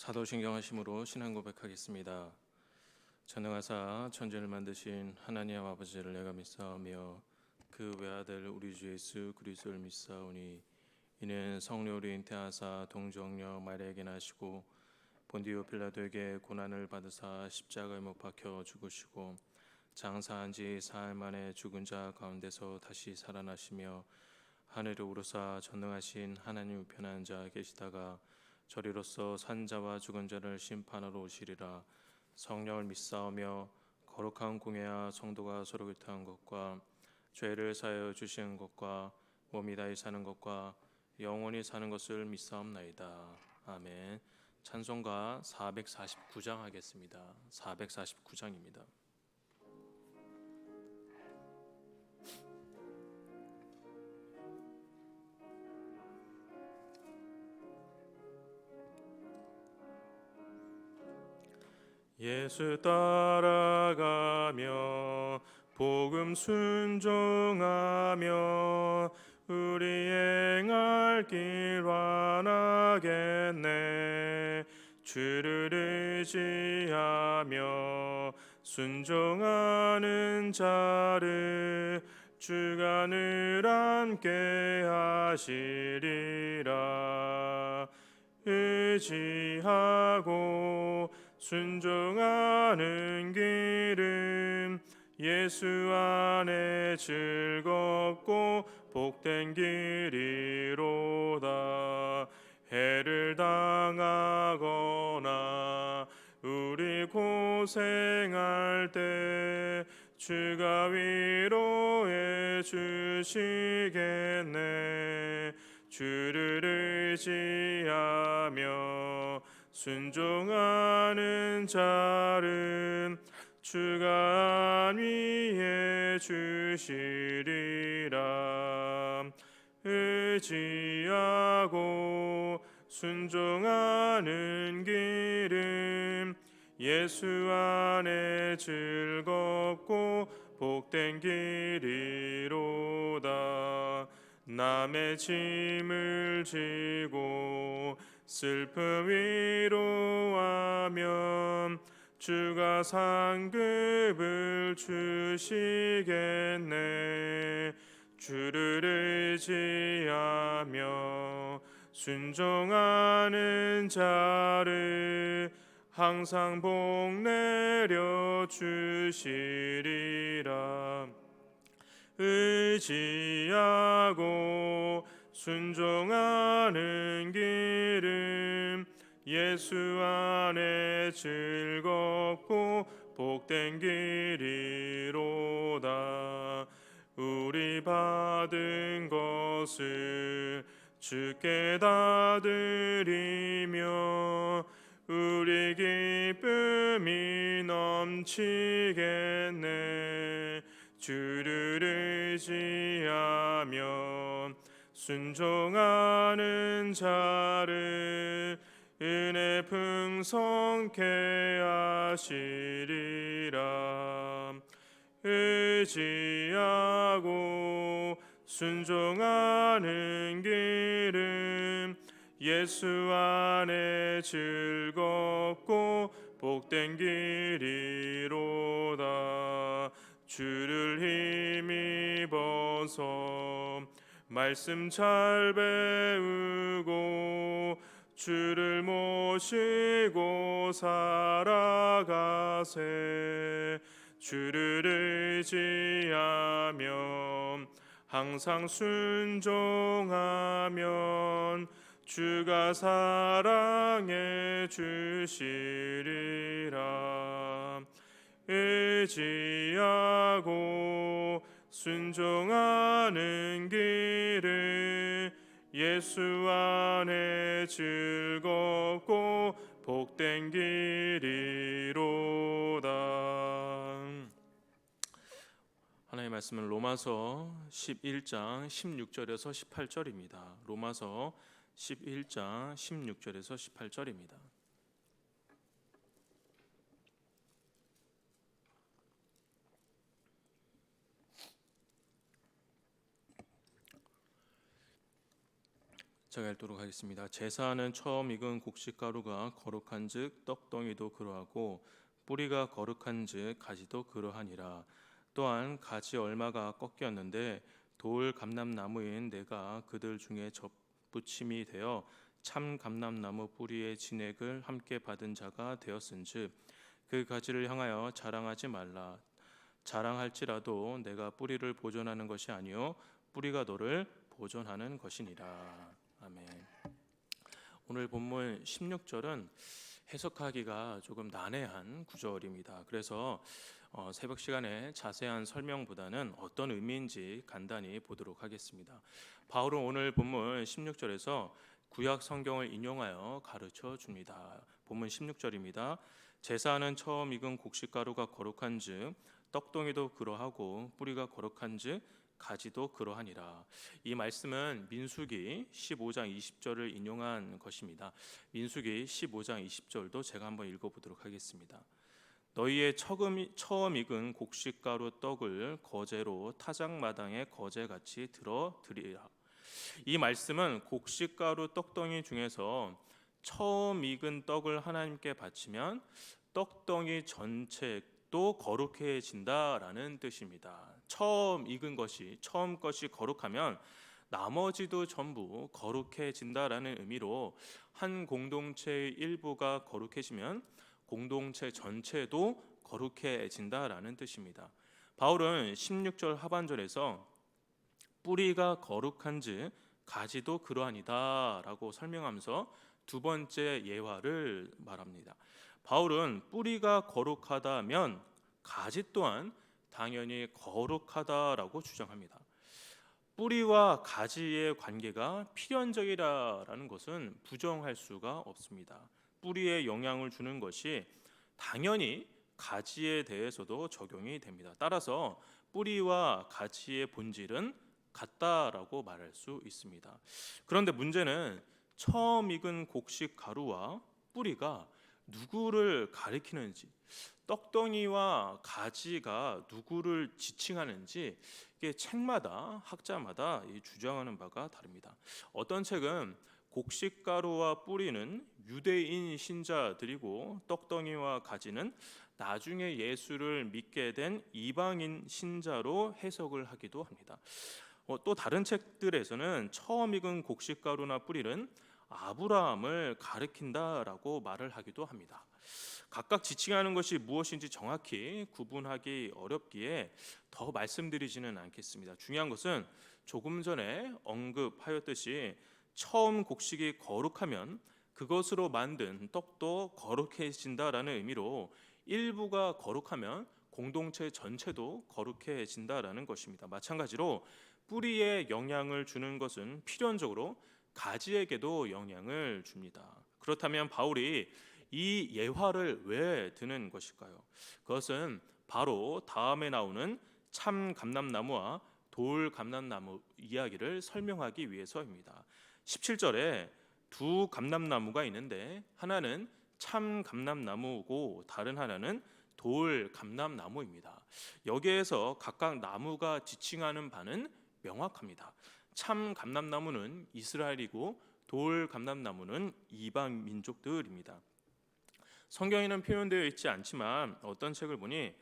사도신경 하심으로 신앙 고백하겠습니다. 전능하사 천지를 만드신 하나님 아버지를 내가 믿사오며 그 외아들 우리 주 예수 그리스도를 믿사오니 이는 성령으로 잉태하사 동정녀 마리아에게 나시고 본디오 빌라도에게 고난을 받으사 십자가에 못 박혀 죽으시고 장사한 지 사흘 만에 죽은 자 가운데서 다시 살아나시며 하늘에 오르사 전능하신 하나님 우편에 앉아 계시다가 저리로서 산 자와 죽은 자를 심판하러 오시리라. 성령을 믿사오며 거룩한 공예와 성도가 서로 교통한 것과 죄를 사하여 주시는 것과 몸이 다히 사는 것과 영원히 사는 것을 믿사옵나이다. 아멘. 찬송가 449장 하겠습니다. 449장입니다. 예수 따라가며 복음 순종하며 우리 행할 길 완하겠네. 주를 의지하며 순종하는 자를 주가 늘 함께 하시리라. 의지하고 순종하는 길은 예수 안에 즐겁고 복된 길이로다. 해를 당하거나 우리 고생할 때 주가 위로해 주시겠네. 주를 의지하며 순종하는 자는 주가 안위해 주시리라. 의지하고 순종하는 길은 예수 안에 즐겁고 복된 길이로다. 남의 짐을 지고 슬픔 위로하면 주가 상급을 주시겠네. 주를 의지하며 순종하는 자를 항상 복 내려 주시리라. 의지하고 순종하는 길은 예수 안에 즐겁고 복된 길이로다. 우리 받은 것을 주께 다 드리며 우리 기쁨이 넘치겠네. 주를 의지하며 순종하는 자를 은혜 풍성케 하시리라. 의지하고 순종하는 길은 예수 안에 즐겁고 복된 길이로다. 주를 힘입어서 말씀 잘 배우고 주를 모시고 살아가세. 주를 의지하며 항상 순종하면 주가 사랑해 주시리라. 의지하고 순종하는 길을 예수 안에 즐겁고 복된 길이로다. 하나님의 말씀은 로마서 11장 16절에서 18절입니다. 로마서 11장 16절에서 18절입니다. 제가 읽도록 하겠습니다. 제사하는 처음 익은 곡식가루가 거룩한즉 떡덩이도 그러하고 뿌리가 거룩한즉 가지도 그러하니라. 또한 가지 얼마가 꺾였는데 돌 감람나무인 내가 그들 중에 접붙임이 되어 참 감람나무 뿌리의 진액을 함께 받은 자가 되었은즉 그 가지를 향하여 자랑하지 말라. 자랑할지라도 내가 뿌리를 보존하는 것이 아니요 뿌리가 너를 보존하는 것이니라. 아멘. 오늘 본문 16절은 해석하기가 조금 난해한 구절입니다. 그래서 새벽 시간에 자세한 설명보다는 어떤 의미인지 간단히 보도록 하겠습니다. 바울은 오늘 본문 16절에서 구약 성경을 인용하여 가르쳐 줍니다. 본문 16절입니다. 제사하는 처음 익은 곡식가루가 거룩한즉 떡덩이도 그러하고 뿌리가 거룩한즉 가지도 그러하니라. 이 말씀은 민수기 15장 20절을 인용한 것입니다. 민수기 15장 20절도 제가 한번 읽어보도록 하겠습니다. 너희의 처음 익은 곡식가루 떡을 거제로 타작마당에 거제같이 들어 드리라. 이 말씀은 곡식가루 떡덩이 중에서 처음 익은 떡을 하나님께 바치면 떡덩이 전체도 거룩해진다라는 뜻입니다. 처음 익은 것이 처음 것이 거룩하면 나머지도 전부 거룩해진다라는 의미로 한 공동체의 일부가 거룩해지면 공동체 전체도 거룩해진다라는 뜻입니다. 바울은 16절 하반절에서 뿌리가 거룩한즉 가지도 그러하니다라고 설명하면서 두 번째 예화를 말합니다. 바울은 뿌리가 거룩하다면 가지 또한 당연히 거룩하다라고 주장합니다. 뿌리와 가지의 관계가 필연적이라는 것은 부정할 수가 없습니다. 뿌리에 영향을 주는 것이 당연히 가지에 대해서도 적용이 됩니다. 따라서 뿌리와 가지의 본질은 같다라고 말할 수 있습니다. 그런데 문제는 처음 익은 곡식 가루와 뿌리가 누구를 가리키는지, 떡덩이와 가지가 누구를 지칭하는지 이게 책마다 학자마다 주장하는 바가 다릅니다. 어떤 책은 곡식가루와 뿌리는 유대인 신자들이고 떡덩이와 가지는 나중에 예수를 믿게 된 이방인 신자로 해석을 하기도 합니다. 또 다른 책들에서는 처음 익은 곡식가루나 뿌리는 아브라함을 가리킨다라고 말을 하기도 합니다. 각각 지칭하는 것이 무엇인지 정확히 구분하기 어렵기에 더 말씀드리지는 않겠습니다. 중요한 것은 조금 전에 언급하였듯이 처음 곡식이 거룩하면 그것으로 만든 떡도 거룩해진다라는 의미로 일부가 거룩하면 공동체 전체도 거룩해진다라는 것입니다. 마찬가지로 뿌리에 영향을 주는 것은 필연적으로 가지에게도 영향을 줍니다. 그렇다면 바울이 이 예화를 왜 드는 것일까요? 그것은 바로 다음에 나오는 참 감람나무와 돌 감람나무 이야기를 설명하기 위해서입니다. 17절에 두 감람나무가 있는데 하나는 참 감람나무고 다른 하나는 돌 감람나무입니다. 여기에서 각각 나무가 지칭하는 바는 명확합니다. 참 감람나무는 이스라엘이고 돌 감람나무는 이방 민족들입니다. 성경에는 표현되어 있지 않지만 어떤 책을 보니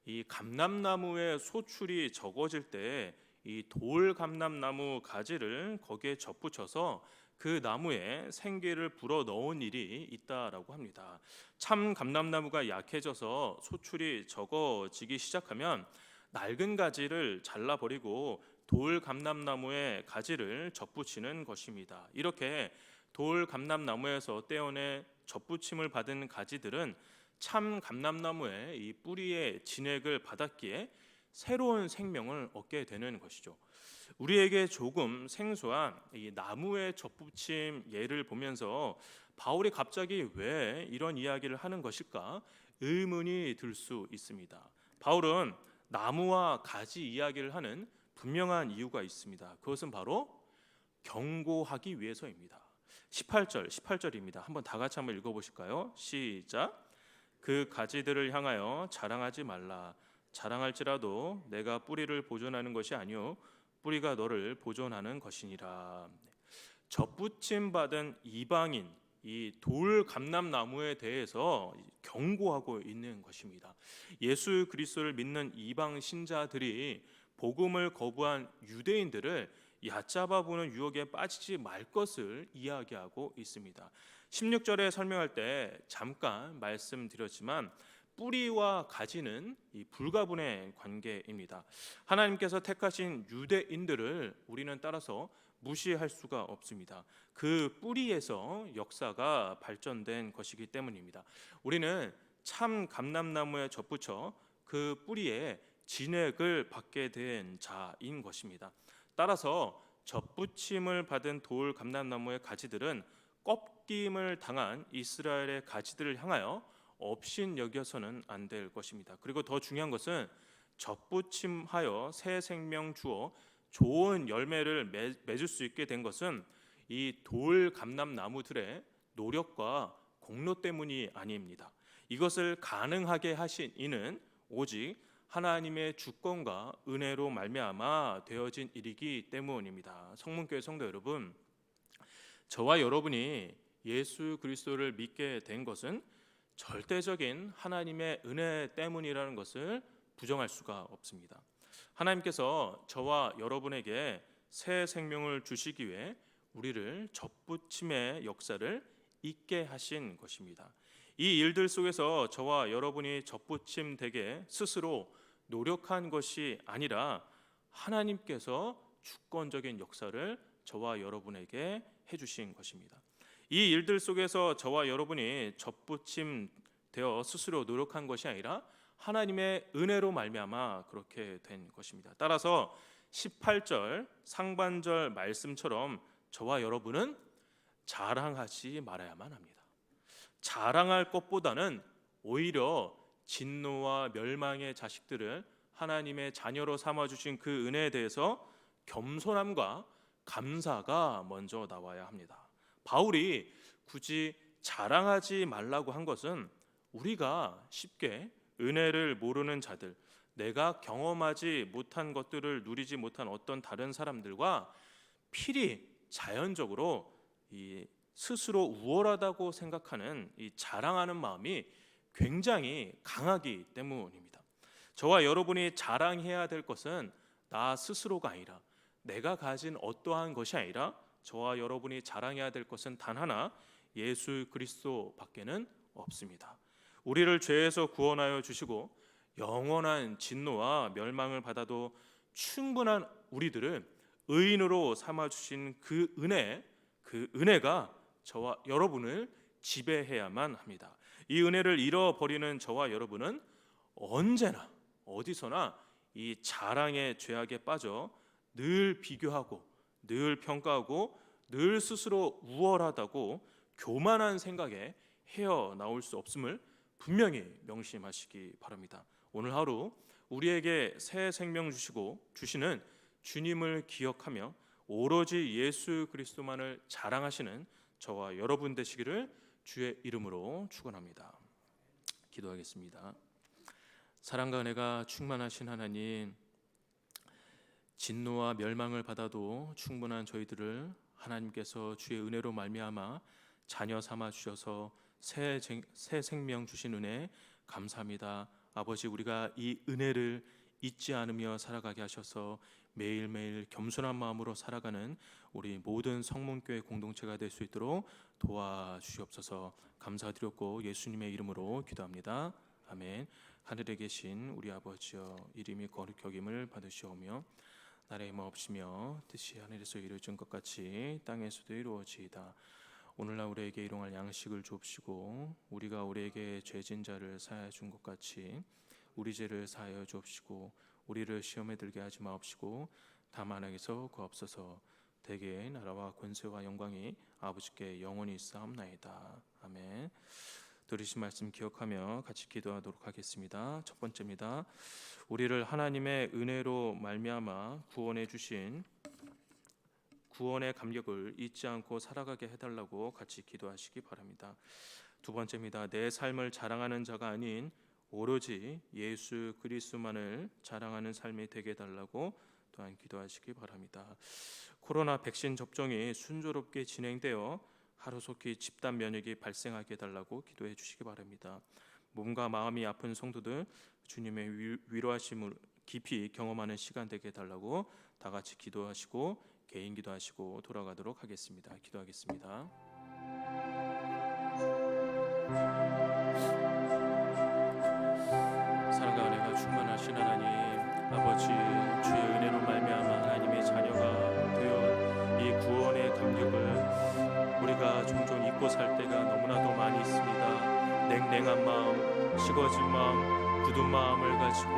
이 감람나무의 소출이 적어질 때 이 돌 감람나무 가지를 거기에 접붙여서 그 나무에 생기를 불어 넣은 일이 있다라고 합니다. 참 감람나무가 약해져서 소출이 적어지기 시작하면 낡은 가지를 잘라버리고 돌 감람나무의 가지를 접붙이는 것입니다. 이렇게 돌 감람나무에서 떼어내 접붙임을 받은 가지들은 참 감람나무의 이 뿌리의 진액을 받았기에 새로운 생명을 얻게 되는 것이죠. 우리에게 조금 생소한 이 나무의 접붙임 예를 보면서 바울이 갑자기 왜 이런 이야기를 하는 것일까 의문이 들 수 있습니다. 바울은 나무와 가지 이야기를 하는 분명한 이유가 있습니다. 그것은 바로 경고하기 위해서입니다. 18절입니다. 한번 다 같이 한번 읽어보실까요? 시작. 그 가지들을 향하여 자랑하지 말라. 자랑할지라도 내가 뿌리를 보존하는 것이 아니요 뿌리가 너를 보존하는 것이니라. 접붙임 받은 이방인 이 돌 감람나무에 대해서 경고하고 있는 것입니다. 예수 그리스도를 믿는 이방 신자들이 복음을 거부한 유대인들을 얕잡아 보는 유혹에 빠지지 말 것을 이야기하고 있습니다. 16절에 설명할 때 잠깐 말씀드렸지만 뿌리와 가지는 이 불가분의 관계입니다. 하나님께서 택하신 유대인들을 우리는 따라서 무시할 수가 없습니다. 그 뿌리에서 역사가 발전된 것이기 때문입니다. 우리는 참 감람나무에 접붙여 그 뿌리에 진액을 받게 된 자인 것입니다. 따라서 접붙임을 받은 돌 감람나무의 가지들은 꺾임을 당한 이스라엘의 가지들을 향하여 업신 여겨서는 안 될 것입니다. 그리고 더 중요한 것은 접붙임하여 새 생명 주어 좋은 열매를 맺을 수 있게 된 것은 이 돌 감람나무들의 노력과 공로 때문이 아닙니다. 이것을 가능하게 하신 이는 오직 하나님의 주권과 은혜로 말미암아 되어진 일이기 때문입니다. 성문교회 성도 여러분, 저와 여러분이 예수 그리스도를 믿게 된 것은 절대적인 하나님의 은혜 때문이라는 것을 부정할 수가 없습니다. 하나님께서 저와 여러분에게 새 생명을 주시기 위해 우리를 접붙임의 역사를 있게 하신 것입니다. 이 일들 속에서 저와 여러분이 접붙임 되게 스스로 노력한 것이 아니라 하나님께서 주권적인 역사를 저와 여러분에게 해주신 것입니다. 이 일들 속에서 저와 여러분이 접붙임 되어 스스로 노력한 것이 아니라 하나님의 은혜로 말미암아 그렇게 된 것입니다. 따라서 18절 상반절 말씀처럼 저와 여러분은 자랑하지 말아야만 합니다. 자랑할 것보다는 오히려 진노와 멸망의 자식들을 하나님의 자녀로 삼아주신 그 은혜에 대해서 겸손함과 감사가 먼저 나와야 합니다. 바울이 굳이 자랑하지 말라고 한 것은 우리가 쉽게 은혜를 모르는 자들, 내가 경험하지 못한 것들을 누리지 못한 어떤 다른 사람들과 필히 자연적으로 이 스스로 우월하다고 생각하는 이 자랑하는 마음이 굉장히 강하기 때문입니다. 저와 여러분이 자랑해야 될 것은 나 스스로가 아니라 내가 가진 어떠한 것이 아니라 저와 여러분이 자랑해야 될 것은 단 하나, 예수 그리스도밖에는 없습니다. 우리를 죄에서 구원하여 주시고 영원한 진노와 멸망을 받아도 충분한 우리들을 의인으로 삼아 주신 그 은혜가 저와 여러분을 지배해야만 합니다. 이 은혜를 잃어버리는 저와 여러분은 언제나 어디서나 이 자랑의 죄악에 빠져 늘 비교하고 늘 평가하고 늘 스스로 우월하다고 교만한 생각에 헤어나올 수 없음을 분명히 명심하시기 바랍니다. 오늘 하루 우리에게 새 생명 주시는 주님을 기억하며 오로지 예수 그리스도만을 자랑하시는 저와 여러분 되시기를 주의 이름으로 축원합니다. 기도하겠습니다. 사랑과 은혜가 충만하신 하나님, 진노와 멸망을 받아도 충분한 저희들을 하나님께서 주의 은혜로 말미암아 자녀 삼아 주셔서 새 생명 주신 은혜 감사합니다. 아버지, 우리가 이 은혜를 잊지 않으며 살아가게 하셔서 매일매일 겸손한 마음으로 살아가는 우리 모든 성문교회 공동체가 될 수 있도록 도와주시옵소서. 감사드렸고 예수님의 이름으로 기도합니다. 아멘. 하늘에 계신 우리 아버지여, 이름이 거룩히 여김을 받으시오며 나라의 힘 없으며 뜻이 하늘에서 이루어진 것 같이 땅에서도 이루어지이다. 오늘날 우리에게 일용할 양식을 주옵시고 우리가 우리에게 죄진 자를 사하여 준 것 같이 우리 죄를 사하여 주옵시고 우리를 시험에 들게 하지 마옵시고 다만 악에서 구하옵소서. 대개 나라와 권세와 영광이 아버지께 영원히 있사옵나이다. 아멘. 들으신 말씀 기억하며 같이 기도하도록 하겠습니다. 첫 번째입니다. 우리를 하나님의 은혜로 말미암아 구원해 주신 구원의 감격을 잊지 않고 살아가게 해달라고 같이 기도하시기 바랍니다. 두 번째입니다. 내 삶을 자랑하는 자가 아닌 오로지 예수 그리스도만을 자랑하는 삶이 되게 해달라고 또한 기도하시기 바랍니다. 코로나 백신 접종이 순조롭게 진행되어 하루속히 집단 면역이 발생하게 해달라고 기도해 주시기 바랍니다. 몸과 마음이 아픈 성도들 주님의 위로하심을 깊이 경험하는 시간 되게 해달라고 다 같이 기도하시고 개인 기도하시고 돌아가도록 하겠습니다. 기도하겠습니다. 사랑과 은혜가 충만하신 하나님 아버지, 주의 은혜로 말미암아 하나님의 자녀가 되어 이 구원의 감격을 우리가 종종 잊고 살 때가 너무나도 많이 있습니다. 냉랭한 마음, 식어진 마음, 굳은 마음을 가지고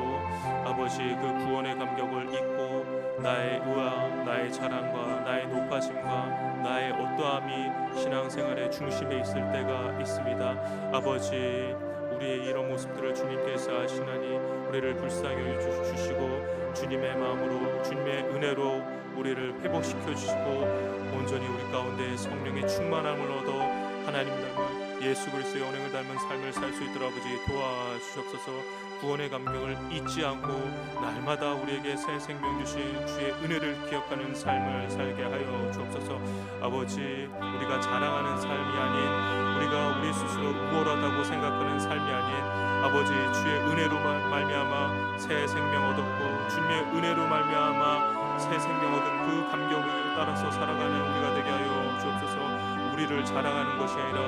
아버지 그 구원의 감격을 잊고 나의 의와 나의 자랑과 나의 높아짐과 나의 어떠함이 신앙생활의 중심에 있을 때가 있습니다. 아버지, 우리의 이런 모습들을 주님께서 아시나니 우리를 불쌍히 주시고 주님의 마음으로 주님의 은혜로 우리를 회복시켜 주시고 온전히 우리 가운데 성령의 충만함을 얻어 하나님 닮은 예수 그리스도의 언행을 닮은 삶을 살 수 있도록 아버지 도와주시옵소서. 구원의 감격을 잊지 않고 날마다 우리에게 새 생명 주신 주의 은혜를 기억하는 삶을 살게 하여 주옵소서. 아버지, 우리가 자랑하는 삶이 아닌 우리가 우리 스스로 우월하다고 생각하는 삶이 아닌 아버지 주의 은혜로 말미암아 새 생명 얻었고 주님의 은혜로 말미암아 새 생명 얻은 그 감격을 따라서 살아가는 우리가 되게 하여 주옵소서. 우리를 자랑하는 것이 아니라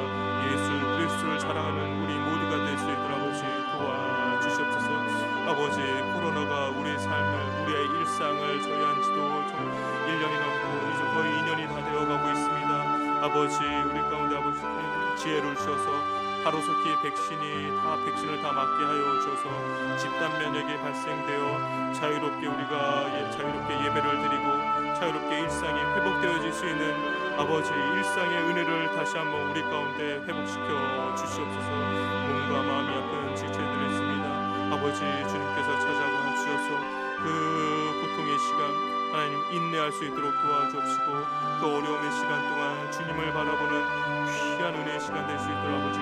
예수 그리스도를 자랑하는 우리 모두가 될 수 있도록 아버지 도와주시옵소서. 아버지, 코로나가 우리의 삶을 우리의 일상을 저해한 지도 1년이 넘고 이제 거의 2년이 다 되어가고 있습니다. 아버지, 우리 가운데 아버지 지혜를 주셔서 하루속히 백신을 다 맞게 하여 주셔서 집단 면역이 발생되어 자유롭게 우리가 자유롭게 예배를 드리고 자유롭게 일상이 회복되어질 수 있는 아버지 일상의 은혜를 다시 한번 우리 가운데 회복시켜 주시옵소서. 몸과 마음이 아픈 지체들이 있습니다. 아버지, 주님께서 찾아와 주셔서 그 고통의 시간 하나님 인내할 수 있도록 도와주옵시고 그 어려움의 시간 동안 주님을 바라보는 귀한 은혜의 시간 될 수 있도록 아버지